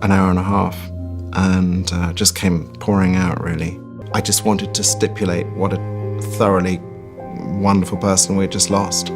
an hour and a half and just came pouring out, really. I just wanted to stipulate what a thoroughly wonderful person we had just lost.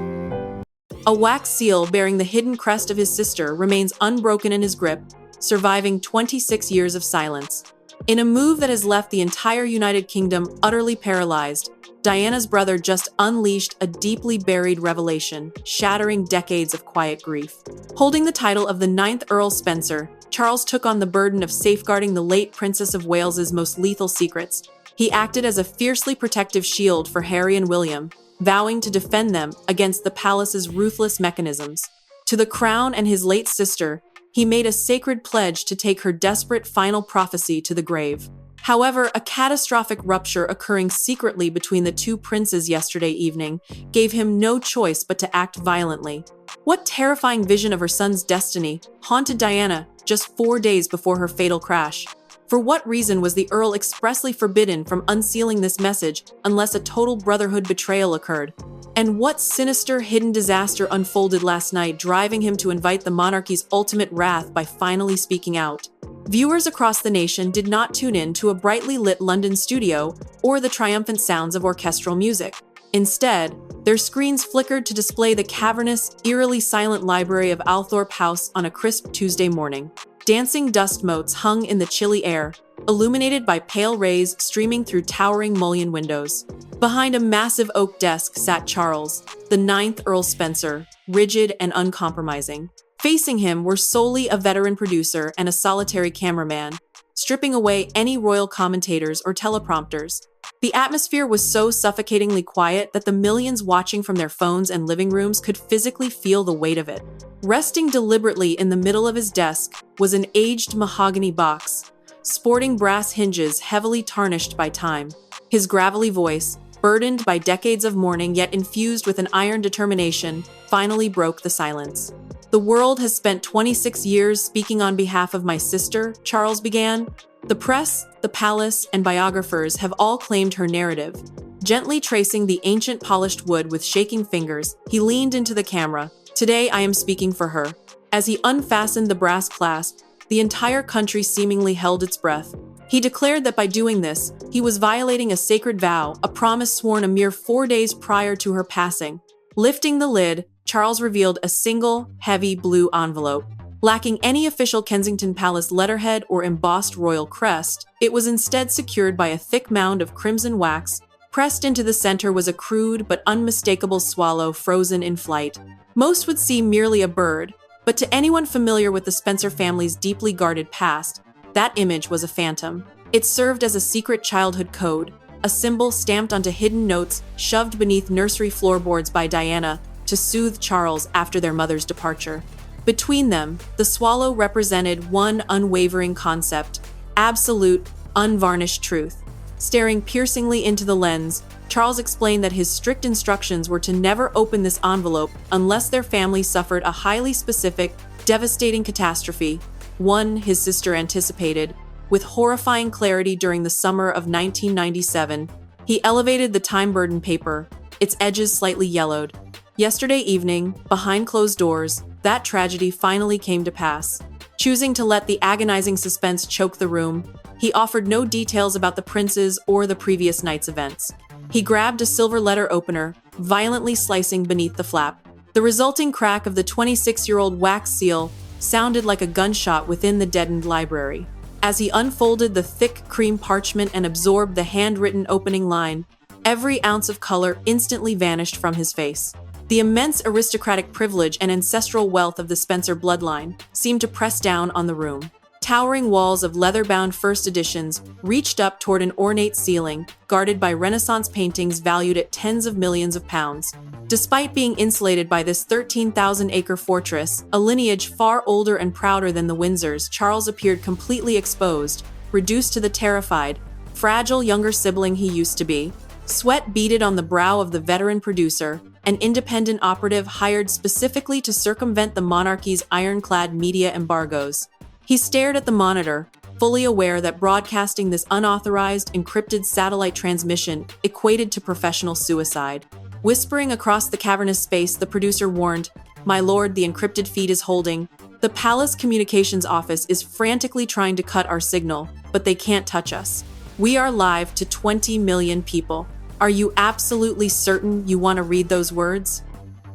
A wax seal bearing the hidden crest of his sister remains unbroken in his grip, surviving 26 years of silence. In a move that has left the entire United Kingdom utterly paralyzed, Diana's brother just unleashed a deeply buried revelation, shattering decades of quiet grief. Holding the title of the 9th Earl Spencer, Charles took on the burden of safeguarding the late Princess of Wales's most lethal secrets. He acted as a fiercely protective shield for Harry and William, vowing to defend them against the palace's ruthless mechanisms. To the crown and his late sister, he made a sacred pledge to take her desperate final prophecy to the grave. However, a catastrophic rupture occurring secretly between the two princes yesterday evening gave him no choice but to act violently. What terrifying vision of her son's destiny haunted Diana just 4 days before her fatal crash? For what reason was the Earl expressly forbidden from unsealing this message unless a total brotherhood betrayal occurred? And what sinister hidden disaster unfolded last night, driving him to invite the monarchy's ultimate wrath by finally speaking out? Viewers across the nation did not tune in to a brightly lit London studio or the triumphant sounds of orchestral music. Instead, their screens flickered to display the cavernous, eerily silent library of Althorpe House on a crisp Tuesday morning. Dancing dust motes hung in the chilly air, illuminated by pale rays streaming through towering mullioned windows. Behind a massive oak desk sat Charles, the 9th Earl Spencer, rigid and uncompromising. Facing him were solely a veteran producer and a solitary cameraman, stripping away any royal commentators or teleprompters. The atmosphere was so suffocatingly quiet that the millions watching from their phones and living rooms could physically feel the weight of it. Resting deliberately in the middle of his desk was an aged mahogany box, sporting brass hinges heavily tarnished by time. His gravelly voice, burdened by decades of mourning yet infused with an iron determination, finally broke the silence. "The world has spent 26 years speaking on behalf of my sister," Charles began. "The press, the palace, and biographers have all claimed her narrative." Gently tracing the ancient polished wood with shaking fingers, he leaned into the camera. "Today I am speaking for her." As he unfastened the brass clasp, the entire country seemingly held its breath. He declared that by doing this, he was violating a sacred vow, a promise sworn a mere 4 days prior to her passing. Lifting the lid, Charles revealed a single, heavy blue envelope. Lacking any official Kensington Palace letterhead or embossed royal crest, it was instead secured by a thick mound of crimson wax. Pressed into the center was a crude but unmistakable swallow frozen in flight. Most would see merely a bird, but to anyone familiar with the Spencer family's deeply guarded past, that image was a phantom. It served as a secret childhood code, a symbol stamped onto hidden notes shoved beneath nursery floorboards by Diana to soothe Charles after their mother's departure. Between them, the swallow represented one unwavering concept: absolute, unvarnished truth. Staring piercingly into the lens, Charles explained that his strict instructions were to never open this envelope unless their family suffered a highly specific, devastating catastrophe, one his sister anticipated. With horrifying clarity during the summer of 1997, he elevated the time-burdened paper, its edges slightly yellowed. Yesterday evening, behind closed doors, that tragedy finally came to pass. Choosing to let the agonizing suspense choke the room, he offered no details about the princes or the previous night's events. He grabbed a silver letter opener, violently slicing beneath the flap. The resulting crack of the 26-year-old wax seal sounded like a gunshot within the deadened library. As he unfolded the thick cream parchment and absorbed the handwritten opening line, every ounce of color instantly vanished from his face. The immense aristocratic privilege and ancestral wealth of the Spencer bloodline seemed to press down on the room. Towering walls of leather-bound first editions reached up toward an ornate ceiling, guarded by Renaissance paintings valued at tens of millions of pounds. Despite being insulated by this 13,000-acre fortress, a lineage far older and prouder than the Windsors, Charles appeared completely exposed, reduced to the terrified, fragile younger sibling he used to be. Sweat beaded on the brow of the veteran producer, an independent operative hired specifically to circumvent the monarchy's ironclad media embargoes. He stared at the monitor, fully aware that broadcasting this unauthorized, encrypted satellite transmission equated to professional suicide. Whispering across the cavernous space, the producer warned, "My lord, the encrypted feed is holding. The palace communications office is frantically trying to cut our signal, but they can't touch us. We are live to 20 million people. Are you absolutely certain you want to read those words?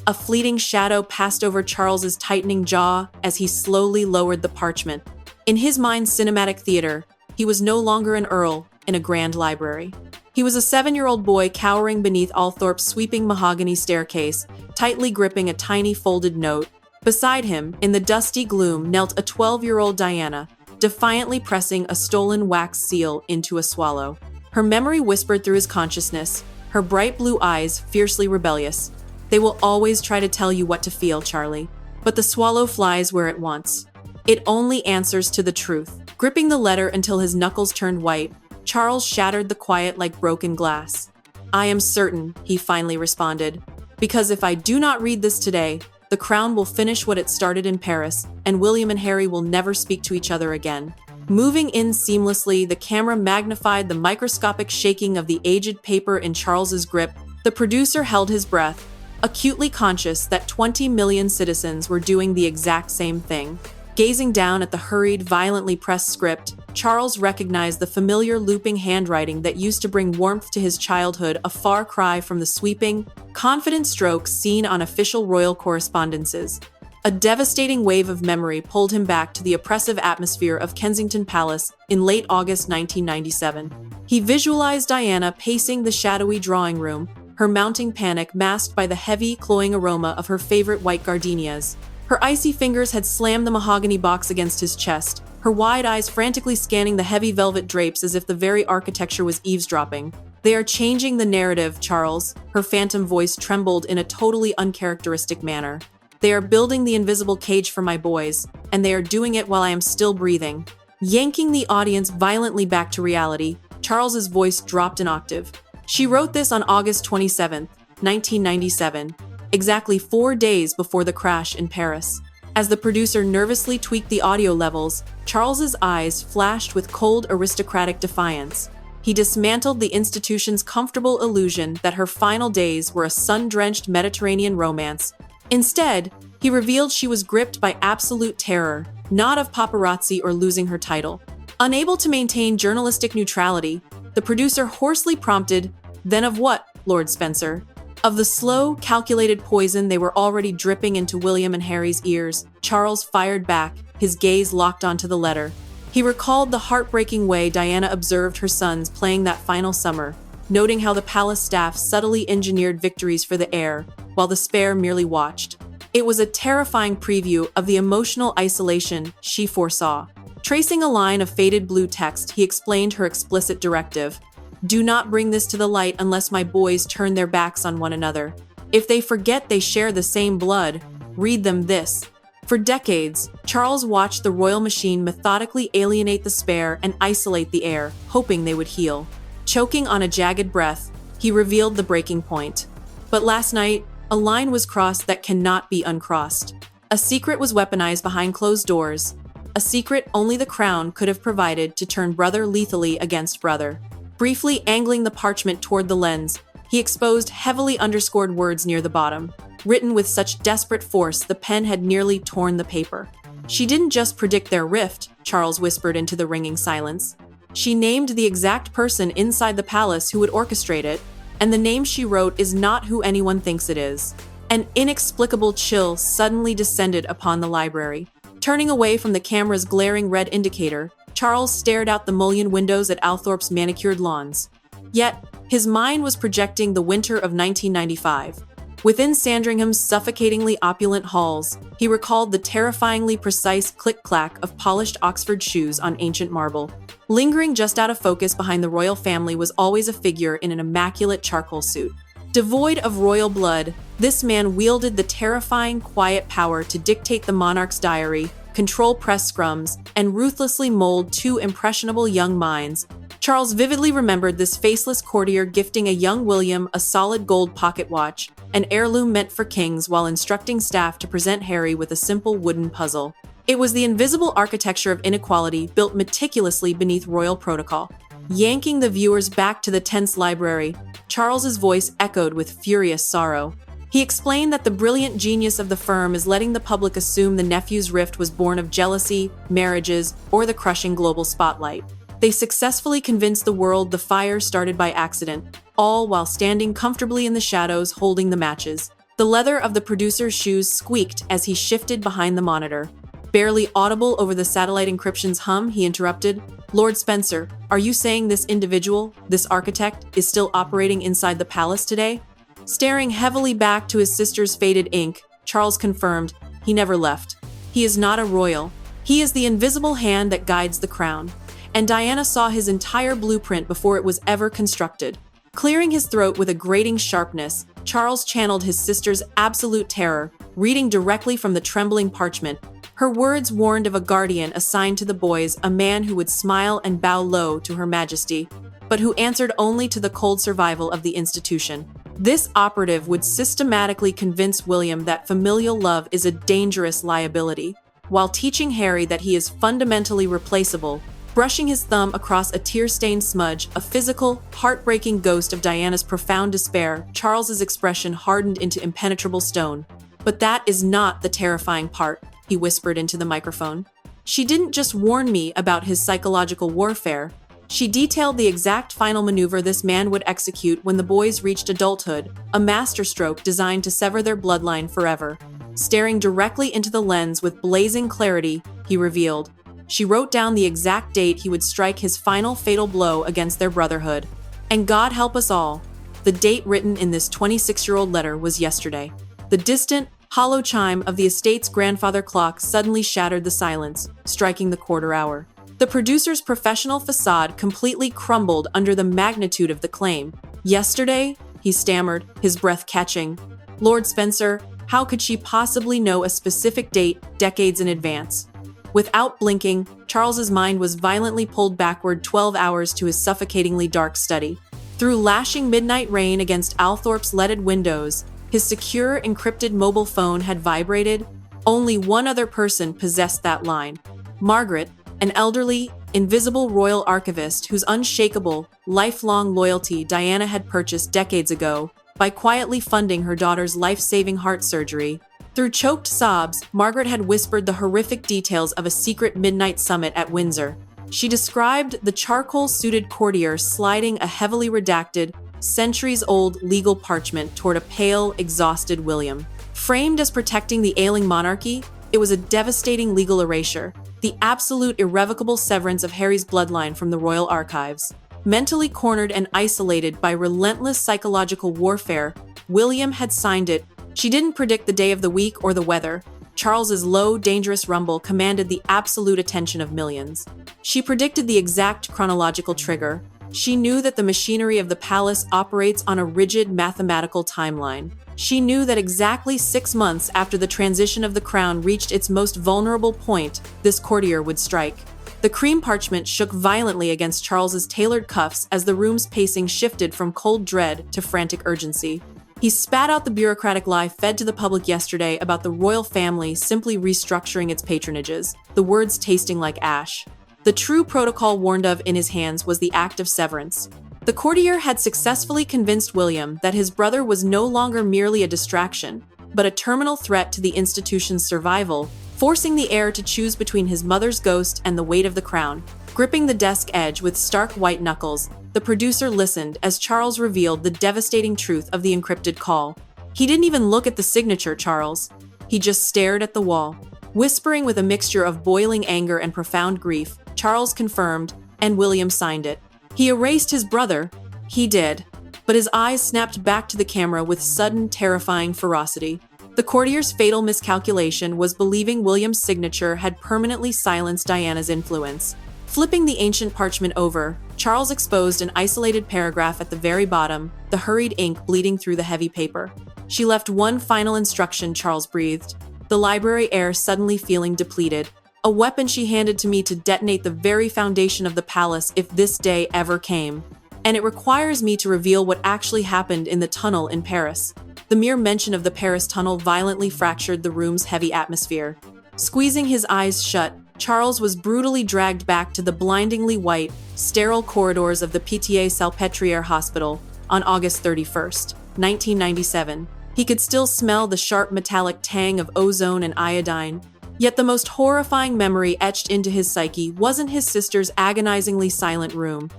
A fleeting shadow passed over Charles's tightening jaw as he slowly lowered the parchment. In his mind's cinematic theater, he was no longer an earl in a grand library. He was a 7-year-old boy cowering beneath Althorpe's sweeping mahogany staircase, tightly gripping a tiny folded note. Beside him, in the dusty gloom, knelt a 12-year-old Diana, defiantly pressing a stolen wax seal into a swallow. Her memory whispered through his consciousness, her bright blue eyes fiercely rebellious. They will always try to tell you what to feel, Charlie. But the swallow flies where it wants. It only answers to the truth. Gripping the letter until his knuckles turned white, Charles shattered the quiet like broken glass. I am certain, he finally responded, because if I do not read this today, the crown will finish what it started in Paris, and William and Harry will never speak to each other again. Moving in seamlessly, the camera magnified the microscopic shaking of the aged paper in Charles's grip. The producer held his breath, acutely conscious that 20 million citizens were doing the exact same thing. Gazing down at the hurried, violently pressed script, Charles recognized the familiar looping handwriting that used to bring warmth to his childhood, a far cry from the sweeping, confident strokes seen on official royal correspondences. A devastating wave of memory pulled him back to the oppressive atmosphere of Kensington Palace in late August 1997. He visualized Diana pacing the shadowy drawing room, her mounting panic masked by the heavy, cloying aroma of her favorite white gardenias. Her icy fingers had slammed the mahogany box against his chest, her wide eyes frantically scanning the heavy velvet drapes as if the very architecture was eavesdropping. They are changing the narrative, Charles. Her phantom voice trembled in a totally uncharacteristic manner. They are building the invisible cage for my boys, and they are doing it while I am still breathing. Yanking the audience violently back to reality, Charles's voice dropped an octave. She wrote this on August 27, 1997, exactly 4 days before the crash in Paris. As the producer nervously tweaked the audio levels, Charles's eyes flashed with cold aristocratic defiance. He dismantled the institution's comfortable illusion that her final days were a sun-drenched Mediterranean romance. Instead, he revealed she was gripped by absolute terror, not of paparazzi or losing her title. Unable to maintain journalistic neutrality, the producer hoarsely prompted, "Then of what, Lord Spencer?" Of the slow, calculated poison they were already dripping into William and Harry's ears. Charles fired back, his gaze locked onto the letter. He recalled the heartbreaking way Diana observed her sons playing that final summer, noting how the palace staff subtly engineered victories for the heir, while the spare merely watched. It was a terrifying preview of the emotional isolation she foresaw. Tracing a line of faded blue text, he explained her explicit directive. Do not bring this to the light unless my boys turn their backs on one another. If they forget they share the same blood, read them this. For decades, Charles watched the royal machine methodically alienate the spare and isolate the heir, hoping they would heal. Choking on a jagged breath, he revealed the breaking point. But last night, a line was crossed that cannot be uncrossed. A secret was weaponized behind closed doors, a secret only the crown could have provided to turn brother lethally against brother. Briefly angling the parchment toward the lens, he exposed heavily underscored words near the bottom. Written with such desperate force, the pen had nearly torn the paper. She didn't just predict their rift, Charles whispered into the ringing silence. She named the exact person inside the palace who would orchestrate it, and the name she wrote is not who anyone thinks it is. An inexplicable chill suddenly descended upon the library. Turning away from the camera's glaring red indicator, Charles stared out the mullioned windows at Althorpe's manicured lawns. Yet, his mind was projecting the winter of 1995. Within Sandringham's suffocatingly opulent halls, he recalled the terrifyingly precise click-clack of polished Oxford shoes on ancient marble. Lingering just out of focus behind the royal family was always a figure in an immaculate charcoal suit. Devoid of royal blood, this man wielded the terrifying, quiet power to dictate the monarch's diary, control press scrums, and ruthlessly mold two impressionable young minds. Charles vividly remembered this faceless courtier gifting a young William a solid gold pocket watch, an heirloom meant for kings, while instructing staff to present Harry with a simple wooden puzzle. It was the invisible architecture of inequality built meticulously beneath royal protocol. Yanking the viewers back to the tense library, Charles's voice echoed with furious sorrow. He explained that the brilliant genius of the firm is letting the public assume the nephew's rift was born of jealousy, marriages, or the crushing global spotlight. They successfully convinced the world the fire started by accident, all while standing comfortably in the shadows holding the matches. The leather of the producer's shoes squeaked as he shifted behind the monitor. Barely audible over the satellite encryption's hum, he interrupted. "Lord Spencer, are you saying this individual, this architect, is still operating inside the palace today?" Staring heavily back to his sister's faded ink, Charles confirmed, "He never left. He is not a royal. He is the invisible hand that guides the crown." And Diana saw his entire blueprint before it was ever constructed. Clearing his throat with a grating sharpness, Charles channeled his sister's absolute terror, reading directly from the trembling parchment. Her words warned of a guardian assigned to the boys, a man who would smile and bow low to Her Majesty, but who answered only to the cold survival of the institution. This operative would systematically convince William that familial love is a dangerous liability, while teaching Harry that he is fundamentally replaceable. Brushing his thumb across a tear-stained smudge, a physical, heartbreaking ghost of Diana's profound despair, Charles's expression hardened into impenetrable stone. "But that is not the terrifying part," he whispered into the microphone. "She didn't just warn me about his psychological warfare. She detailed the exact final maneuver this man would execute when the boys reached adulthood, a masterstroke designed to sever their bloodline forever." Staring directly into the lens with blazing clarity, he revealed, "She wrote down the exact date he would strike his final fatal blow against their brotherhood. And God help us all, the date written in this 26-year-old letter was yesterday." The distant, hollow chime of the estate's grandfather clock suddenly shattered the silence, striking the quarter hour. The producer's professional facade completely crumbled under the magnitude of the claim. "Yesterday?" he stammered, his breath catching. "Lord Spencer, how could she possibly know a specific date decades in advance?" Without blinking, Charles's mind was violently pulled backward 12 hours to his suffocatingly dark study. Through lashing midnight rain against Althorpe's leaded windows, his secure, encrypted mobile phone had vibrated. Only one other person possessed that line: Margaret, an elderly, invisible royal archivist whose unshakable, lifelong loyalty Diana had purchased decades ago by quietly funding her daughter's life-saving heart surgery. Through choked sobs, Margaret had whispered the horrific details of a secret midnight summit at Windsor. She described the charcoal-suited courtier sliding a heavily redacted, centuries-old legal parchment toward a pale, exhausted William. Framed as protecting the ailing monarchy, it was a devastating legal erasure, the absolute irrevocable severance of Harry's bloodline from the royal archives. Mentally cornered and isolated by relentless psychological warfare, William had signed it. She didn't predict the day of the week or the weather. Charles's low, dangerous rumble commanded the absolute attention of millions. She predicted the exact chronological trigger. She knew that the machinery of the palace operates on a rigid mathematical timeline. She knew that exactly 6 months after the transition of the crown reached its most vulnerable point, this courtier would strike. The cream parchment shook violently against Charles's tailored cuffs as the room's pacing shifted from cold dread to frantic urgency. He spat out the bureaucratic lie fed to the public yesterday about the royal family simply restructuring its patronages, the words tasting like ash. The true protocol warned of in his hands was the act of severance. The courtier had successfully convinced William that his brother was no longer merely a distraction, but a terminal threat to the institution's survival, forcing the heir to choose between his mother's ghost and the weight of the crown. Gripping the desk edge with stark white knuckles, the producer listened as Charles revealed the devastating truth of the encrypted call. He didn't even look at the signature, Charles. He just stared at the wall. Whispering with a mixture of boiling anger and profound grief, Charles confirmed, and William signed it. He erased his brother. He did. But his eyes snapped back to the camera with sudden, terrifying ferocity. The courtier's fatal miscalculation was believing William's signature had permanently silenced Diana's influence. Flipping the ancient parchment over, Charles exposed an isolated paragraph at the very bottom, the hurried ink bleeding through the heavy paper. "She left one final instruction," Charles breathed, the library air suddenly feeling depleted. "A weapon she handed to me to detonate the very foundation of the palace if this day ever came. And it requires me to reveal what actually happened in the tunnel in Paris." The mere mention of the Paris tunnel violently fractured the room's heavy atmosphere. Squeezing his eyes shut, Charles was brutally dragged back to the blindingly white, sterile corridors of the Pitié-Salpêtrière Hospital on August 31st, 1997. He could still smell the sharp metallic tang of ozone and iodine. Yet the most horrifying memory etched into his psyche wasn't his sister's agonizingly silent room.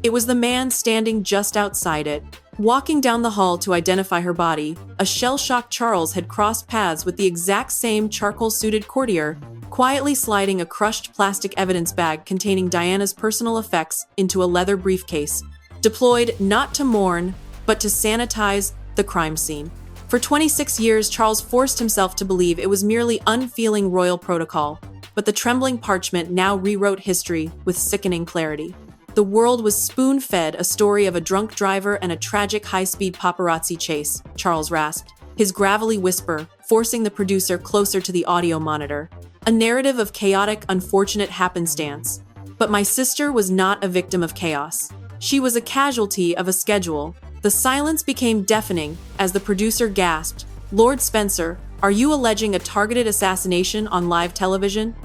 It was the man standing just outside it. Walking down the hall to identify her body, a shell-shocked Charles had crossed paths with the exact same charcoal-suited courtier, quietly sliding a crushed plastic evidence bag containing Diana's personal effects into a leather briefcase, deployed not to mourn, but to sanitize the crime scene. For 26 years, Charles forced himself to believe it was merely unfeeling royal protocol, but the trembling parchment now rewrote history with sickening clarity. The world was spoon-fed a story of a drunk driver and a tragic high-speed paparazzi chase, Charles rasped, his gravelly whisper forcing the producer closer to the audio monitor. A narrative of chaotic, unfortunate happenstance. But my sister was not a victim of chaos. She was a casualty of a schedule. The silence became deafening as the producer gasped, "Lord Spencer, are you alleging a targeted assassination on live television?"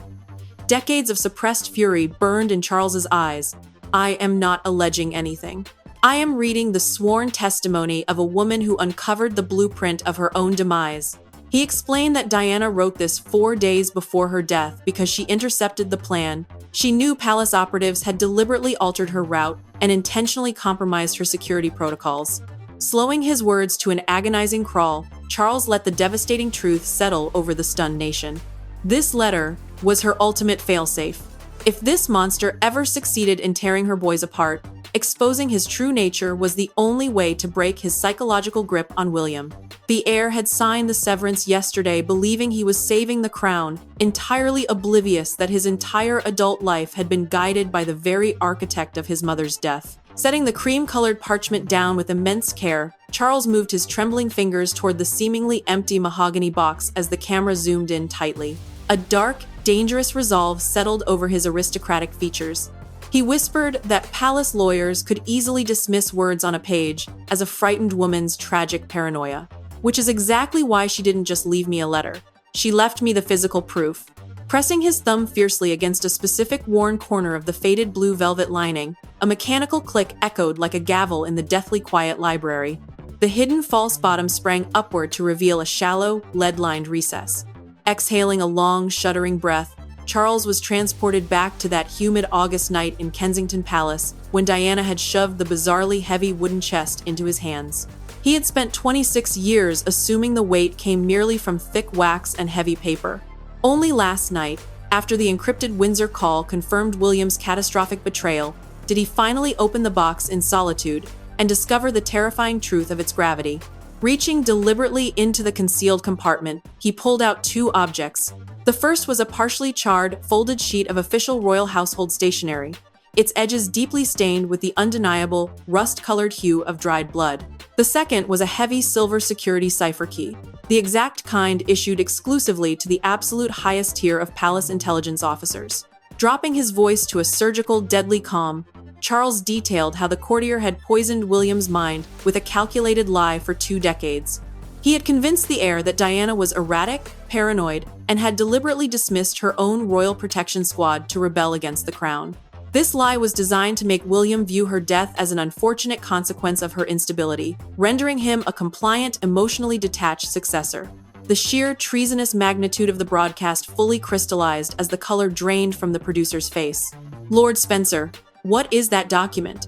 Decades of suppressed fury burned in Charles's eyes. "I am not alleging anything. I am reading the sworn testimony of a woman who uncovered the blueprint of her own demise." He explained that Diana wrote this 4 days before her death because she intercepted the plan. She knew palace operatives had deliberately altered her route and intentionally compromised her security protocols. Slowing his words to an agonizing crawl, Charles let the devastating truth settle over the stunned nation. This letter was her ultimate failsafe. If this monster ever succeeded in tearing her boys apart, exposing his true nature was the only way to break his psychological grip on William. The heir had signed the severance yesterday, believing he was saving the crown, entirely oblivious that his entire adult life had been guided by the very architect of his mother's death. Setting the cream-colored parchment down with immense care, Charles moved his trembling fingers toward the seemingly empty mahogany box as the camera zoomed in tightly. A dark, dangerous resolve settled over his aristocratic features. He whispered that palace lawyers could easily dismiss words on a page as a frightened woman's tragic paranoia. Which is exactly why she didn't just leave me a letter. She left me the physical proof. Pressing his thumb fiercely against a specific worn corner of the faded blue velvet lining, a mechanical click echoed like a gavel in the deathly quiet library. The hidden false bottom sprang upward to reveal a shallow, lead-lined recess. Exhaling a long, shuddering breath, Charles was transported back to that humid August night in Kensington Palace when Diana had shoved the bizarrely heavy wooden chest into his hands. He had spent 26 years assuming the weight came merely from thick wax and heavy paper. Only last night, after the encrypted Windsor call confirmed William's catastrophic betrayal, did he finally open the box in solitude and discover the terrifying truth of its gravity. Reaching deliberately into the concealed compartment, he pulled out 2 objects. The first was a partially charred, folded sheet of official royal household stationery, its edges deeply stained with the undeniable, rust-colored hue of dried blood. The second was a heavy silver security cipher key, the exact kind issued exclusively to the absolute highest tier of palace intelligence officers. Dropping his voice to a surgical, deadly calm, Charles detailed how the courtier had poisoned William's mind with a calculated lie for 2 decades. He had convinced the heir that Diana was erratic, paranoid, and had deliberately dismissed her own royal protection squad to rebel against the crown. This lie was designed to make William view her death as an unfortunate consequence of her instability, rendering him a compliant, emotionally detached successor. The sheer treasonous magnitude of the broadcast fully crystallized as the color drained from the producer's face. "Lord Spencer, what is that document?"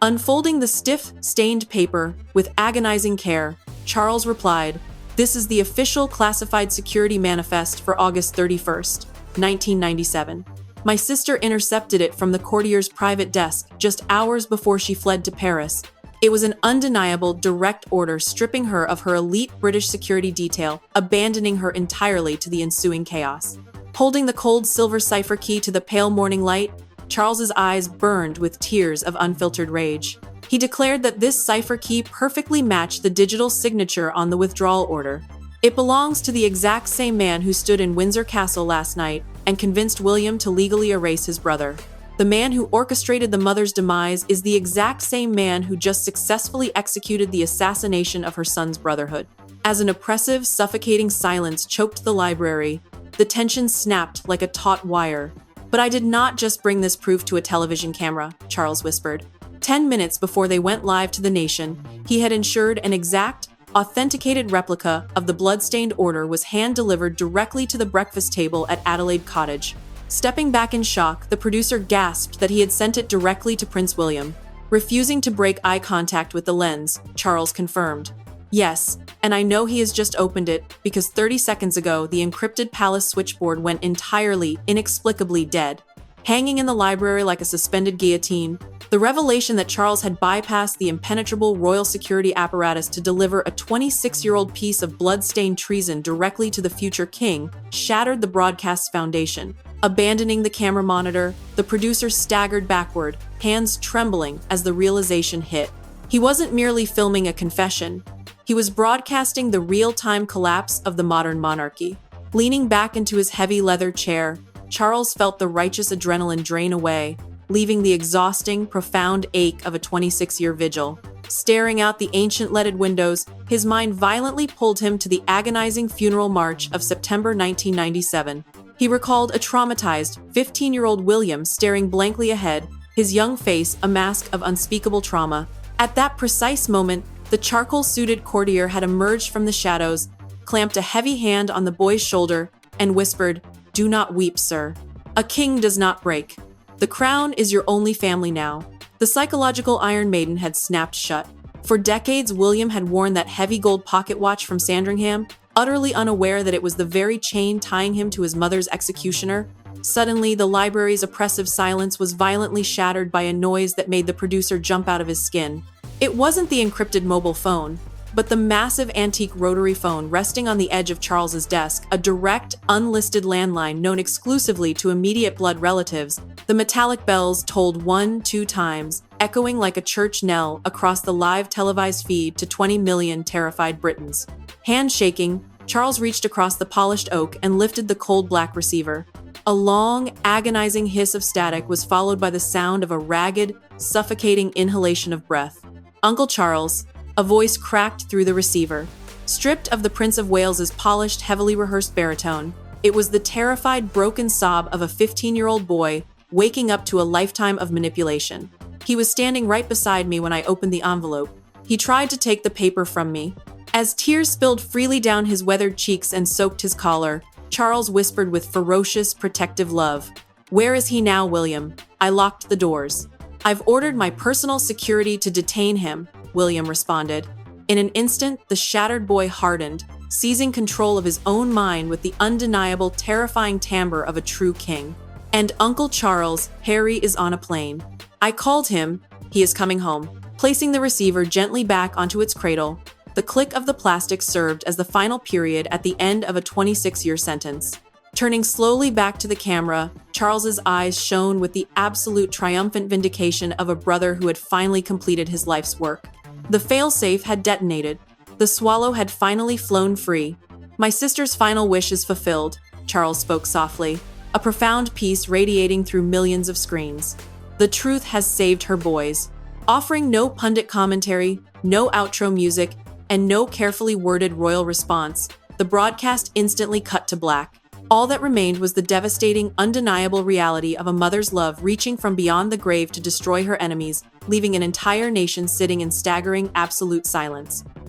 Unfolding the stiff, stained paper with agonizing care, Charles replied, "This is the official classified security manifest for August 31st, 1997. My sister intercepted it from the courtier's private desk just hours before she fled to Paris. It was an undeniable, direct order stripping her of her elite British security detail, abandoning her entirely to the ensuing chaos." Holding the cold silver cipher key to the pale morning light, Charles's eyes burned with tears of unfiltered rage. He declared that this cipher key perfectly matched the digital signature on the withdrawal order. "It belongs to the exact same man who stood in Windsor Castle last night and convinced William to legally erase his brother. The man who orchestrated the mother's demise is the exact same man who just successfully executed the assassination of her son's brotherhood." As an oppressive, suffocating silence choked the library, the tension snapped like a taut wire. "But I did not just bring this proof to a television camera," Charles whispered. 10 minutes before they went live to the nation, he had ensured an exact, authenticated replica of the blood-stained order was hand-delivered directly to the breakfast table at Adelaide Cottage. Stepping back in shock, the producer gasped that he had sent it directly to Prince William. Refusing to break eye contact with the lens, Charles confirmed. Yes, and I know he has just opened it because 30 seconds ago the encrypted palace switchboard went entirely, inexplicably dead. Hanging in the library like a suspended guillotine, the revelation that Charles had bypassed the impenetrable royal security apparatus to deliver a 26-year-old piece of blood-stained treason directly to the future king shattered the broadcast's foundation. Abandoning the camera monitor, the producer staggered backward, hands trembling as the realization hit. He wasn't merely filming a confession. He was broadcasting the real-time collapse of the modern monarchy. Leaning back into his heavy leather chair, Charles felt the righteous adrenaline drain away, leaving the exhausting, profound ache of a 26-year vigil. Staring out the ancient leaded windows, his mind violently pulled him to the agonizing funeral march of September 1997. He recalled a traumatized, 15-year-old William staring blankly ahead, his young face a mask of unspeakable trauma. At that precise moment, the charcoal-suited courtier had emerged from the shadows, clamped a heavy hand on the boy's shoulder, and whispered, "Do not weep, sir. A king does not break. The crown is your only family now." The psychological Iron Maiden had snapped shut. For decades, William had worn that heavy gold pocket watch from Sandringham, utterly unaware that it was the very chain tying him to his mother's executioner. Suddenly, the library's oppressive silence was violently shattered by a noise that made the producer jump out of his skin. It wasn't the encrypted mobile phone, but the massive antique rotary phone resting on the edge of Charles's desk, a direct, unlisted landline known exclusively to immediate blood relatives. The metallic bells tolled 1-2 times, echoing like a church knell across the live televised feed to 20 million terrified Britons. Hand shaking, Charles reached across the polished oak and lifted the cold black receiver. A long, agonizing hiss of static was followed by the sound of a ragged, suffocating inhalation of breath. "Uncle Charles," a voice cracked through the receiver. Stripped of the Prince of Wales's polished, heavily rehearsed baritone, it was the terrified, broken sob of a 15-year-old boy waking up to a lifetime of manipulation. He was standing right beside me when I opened the envelope. He tried to take the paper from me. As tears spilled freely down his weathered cheeks and soaked his collar, Charles whispered with ferocious, protective love, "Where is he now, William? I locked the doors." "I've ordered my personal security to detain him," William responded. In an instant, the shattered boy hardened, seizing control of his own mind with the undeniable, terrifying timbre of a true king. "And Uncle Charles, Harry is on a plane. I called him. He is coming home." Placing the receiver gently back onto its cradle, the click of the plastic served as the final period at the end of a 26-year sentence. Turning slowly back to the camera, Charles's eyes shone with the absolute triumphant vindication of a brother who had finally completed his life's work. The failsafe had detonated. The swallow had finally flown free. "My sister's final wish is fulfilled," Charles spoke softly, a profound peace radiating through millions of screens. "The truth has saved her boys." Offering no pundit commentary, no outro music, and no carefully worded royal response, the broadcast instantly cut to black. All that remained was the devastating, undeniable reality of a mother's love reaching from beyond the grave to destroy her enemies, leaving an entire nation sitting in staggering, absolute silence.